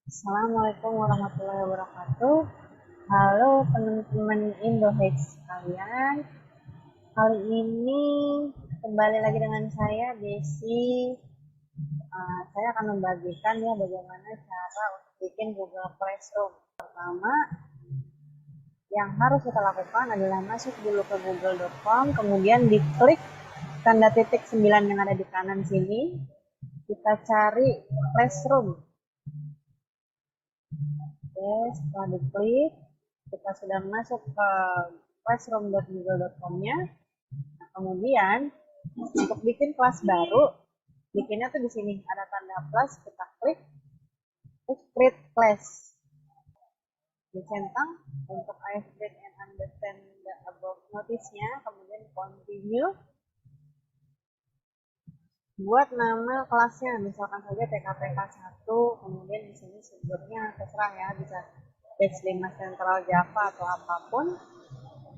Assalamualaikum warahmatullahi wabarakatuh. Halo teman-teman Indohex sekalian. Kali ini kembali lagi dengan saya Desi. Saya akan membagikan ya bagaimana cara untuk bikin Google Classroom. Pertama, yang harus kita lakukan adalah masuk dulu ke google.com, kemudian diklik tanda titik 9 yang ada di kanan sini. Kita cari Classroom. Oke, setelah diklik, kita sudah masuk ke classroom.google.com-nya. Nah, kemudian untuk bikin kelas baru, bikinnya tuh di sini ada tanda plus, kita klik, terus create class. Dicentang untuk I have read and understand the above notice-nya, kemudian continue. Buat nama kelasnya, misalkan saja TKPK 1, kemudian di sini sebutnya terserah ya, bisa Batch 5 Central Java atau apapun.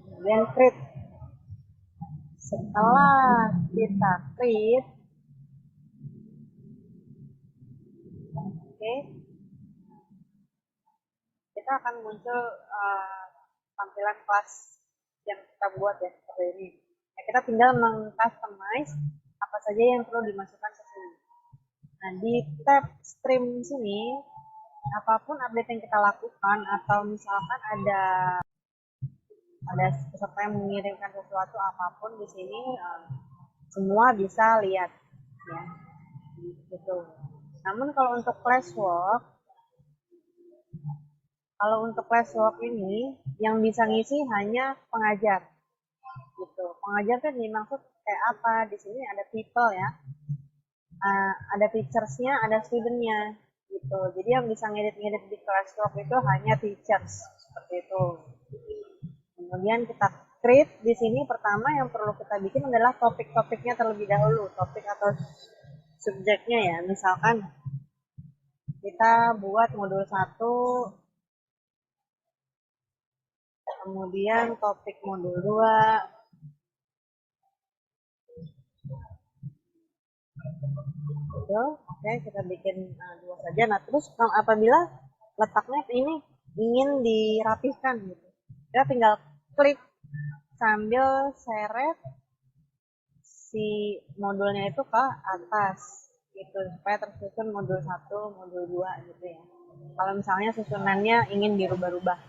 Kemudian create. Setelah kita create, oke, kita akan muncul tampilan kelas yang kita buat ya, seperti ini. Nah, kita tinggal meng-customize apa saja yang perlu dimasukkan ke sini. Nah, di tab stream sini, apapun update yang kita lakukan, atau misalkan ada peserta yang mengirimkan sesuatu apapun di sini, semua bisa lihat ya, gitu. Namun kalau untuk classwork ini yang bisa ngisi hanya pengajar, gitu. Pengajar kan dimaksud kayak apa? Di sini ada people ya, ada teachersnya, ada studentnya, gitu. Jadi yang bisa ngedit-ngedit di classwork itu hanya teachers, seperti itu. Kemudian kita create di sini, pertama yang perlu kita bikin adalah topik-topiknya terlebih dahulu, topik atau subjeknya ya. Misalkan kita buat modul 1, kemudian topik modul 2. Gitu. Oke, kita bikin 2 saja. Nah, terus apabila letaknya ini ingin dirapihkan gitu, kita tinggal klik sambil seret si modulnya itu ke atas gitu, supaya tersusun modul 1, modul 2 gitu ya. Kalau misalnya susunannya ingin dirubah-rubah.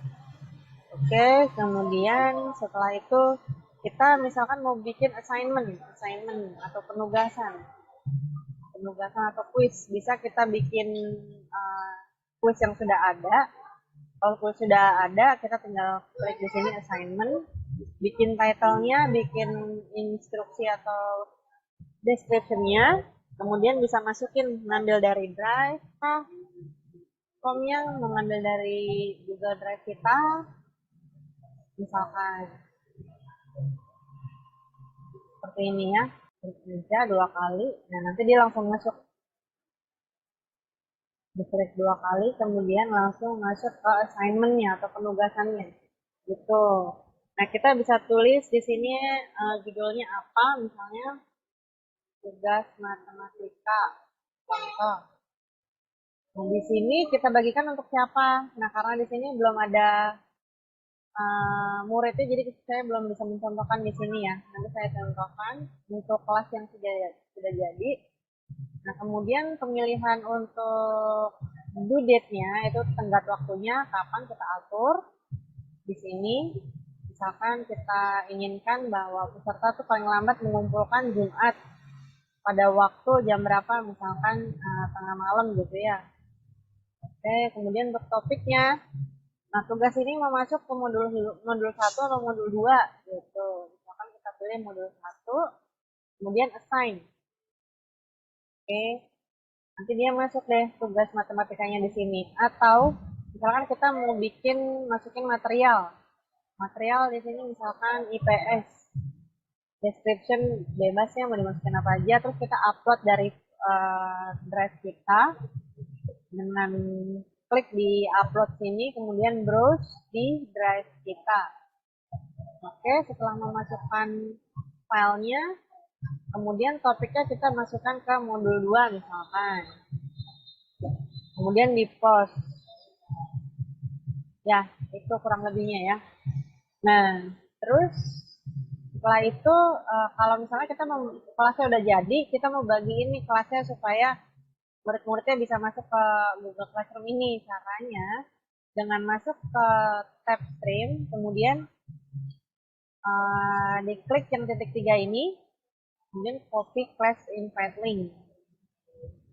Oke, kemudian setelah itu kita misalkan mau bikin assignment atau penugasan atau kuis, bisa kita bikin kuis yang sudah ada. Kalau kuis sudah ada, kita tinggal klik di sini assignment, bikin title-nya, bikin instruksi atau description-nya, kemudian bisa masukin, ngambil dari Drive, form-nya mengambil dari Google Drive kita, misalkan seperti ini ya, kerja 2 kali, nah nanti dia langsung masuk, diklik 2 kali, kemudian langsung masuk ke assignment-nya atau penugasannya, gitu. Nah, kita bisa tulis di sini judulnya apa, misalnya tugas matematika, contoh. Nah, di sini kita bagikan untuk siapa. Nah, karena di sini belum ada muridnya, jadi saya belum bisa mencontohkan di sini ya. Nanti saya contohkan untuk kelas yang sudah jadi. Nah, kemudian pemilihan untuk due date-nya itu tenggat waktunya kapan kita atur di sini. Misalkan kita inginkan bahwa peserta tuh paling lambat mengumpulkan Jumat pada waktu jam berapa, misalkan tengah malam gitu ya. Oke, kemudian untuk topiknya, nah tugas ini mau masuk ke modul 1 atau modul 2 gitu. Misalkan kita pilih modul 1, kemudian assign. Oke, nanti dia masuk deh tugas matematikanya di sini. Atau misalkan kita mau masukin material di sini, misalkan IPS, description bebasnya mau dimasukin apa aja, terus kita upload dari drive kita dengan klik di upload sini, kemudian browse di drive kita. Oke, setelah memasukkan filenya, kemudian topiknya kita masukkan ke modul 2 misalkan, kemudian di post. Ya, itu kurang lebihnya ya. Nah, terus setelah itu kalau misalnya kita mau kelasnya udah jadi, kita mau bagiin nih kelasnya supaya murid-muridnya bisa masuk ke Google Classroom ini. Caranya dengan masuk ke tab stream, kemudian diklik yang titik 3 ini, kemudian copy class invite link.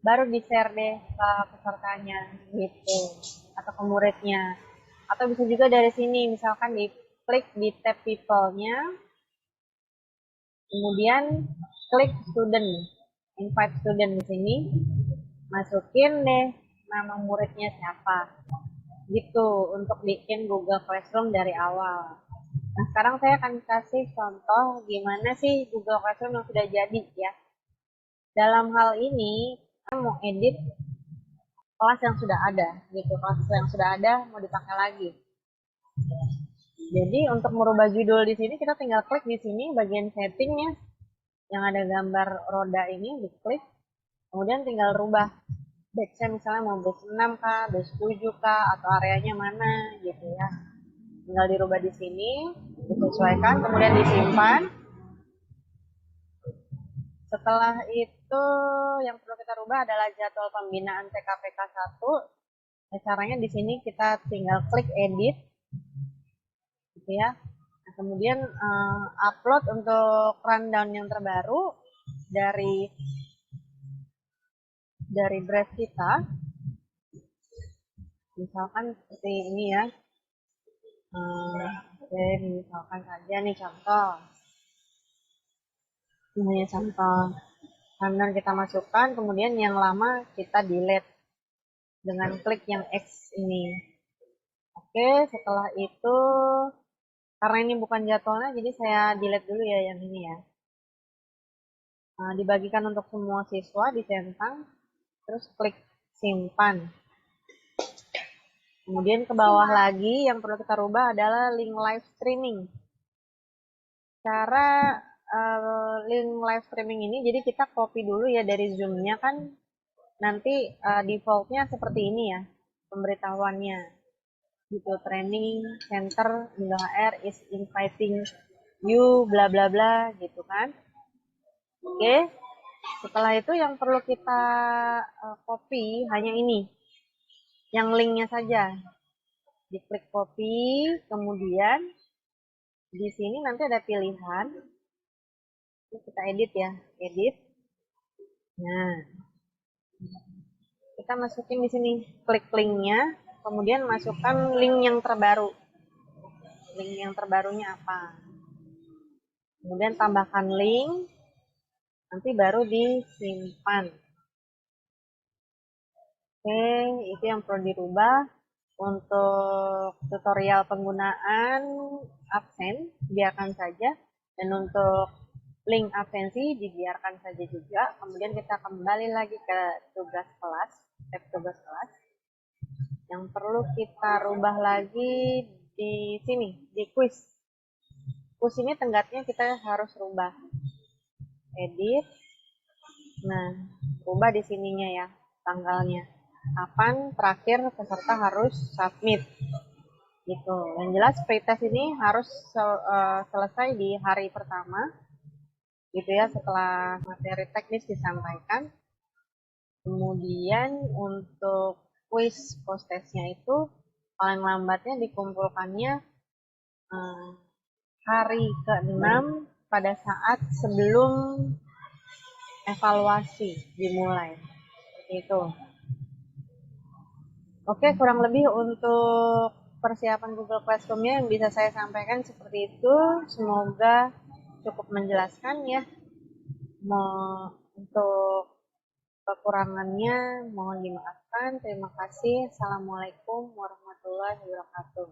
Baru di-share deh ke pesertanya gitu atau ke muridnya. Atau bisa juga dari sini, misalkan diklik di tab people-nya, kemudian klik student, invite student di sini, masukin deh nama muridnya siapa. Gitu untuk bikin Google Classroom dari awal. Nah, sekarang saya akan kasih contoh gimana sih Google Classroom yang sudah jadi ya. Dalam hal ini, kita mau edit kelas yang sudah ada, gitu. Kelas yang sudah ada mau dipakai lagi. Jadi untuk merubah judul di sini kita tinggal klik di sini bagian settingnya yang ada gambar roda ini, diklik, kemudian tinggal rubah batch-nya misalnya mau batch 6 kah, batch 7 kah, atau areanya mana gitu ya. Tinggal dirubah di sini, disesuaikan, kemudian disimpan. Setelah itu yang perlu kita rubah adalah jadwal pembinaan TKPK 1. Nah, caranya di sini kita tinggal klik edit gitu ya. Nah, kemudian upload untuk rundown yang terbaru dari drive kita. Misalkan seperti ini ya. Oke, misalkan saja nih contoh. Ini contoh. Kemudian kita masukkan, kemudian yang lama kita delete dengan klik yang X ini. Oke, setelah itu karena ini bukan jadwalnya, jadi saya delete dulu ya yang ini ya. Nah, dibagikan untuk semua siswa, dicentang, terus klik simpan. Kemudian ke bawah lagi yang perlu kita rubah adalah link live streaming. Cara link live streaming ini, jadi kita copy dulu ya dari Zoom-nya kan nanti defaultnya seperti ini ya pemberitahuannya. Gitu, training center HR is inviting you bla bla bla gitu kan. Oke, setelah itu yang perlu kita copy hanya ini, yang linknya saja. Diklik copy, kemudian di sini nanti ada pilihan. Ini kita edit ya, edit. Nah, kita masukin di sini, klik linknya, kemudian masukkan link yang terbaru. Link yang terbarunya apa? Kemudian tambahkan link, nanti baru disimpan. Oke, itu yang perlu dirubah. Untuk tutorial penggunaan absen, biarkan saja. Dan untuk link absensi, dibiarkan saja juga. Kemudian kita kembali lagi ke tugas kelas, tab tugas kelas. Yang perlu kita rubah lagi di sini, di quiz. Quiz ini tenggatnya kita harus rubah. Edit. Nah, rubah di sininya ya, tanggalnya. Kapan terakhir peserta harus submit. Gitu. Yang jelas pretest ini harus selesai di hari pertama. Gitu ya, setelah materi teknis disampaikan. Kemudian untuk quiz post testnya itu paling lambatnya dikumpulkannya hari ke-6 pada saat sebelum evaluasi dimulai. Seperti itu. Oke, kurang lebih untuk persiapan Google Classroom-nya yang bisa saya sampaikan seperti itu. Semoga cukup menjelaskan ya. Untuk kekurangannya mohon dimaafkan. Terima kasih. Assalamualaikum warahmatullahi wabarakatuh.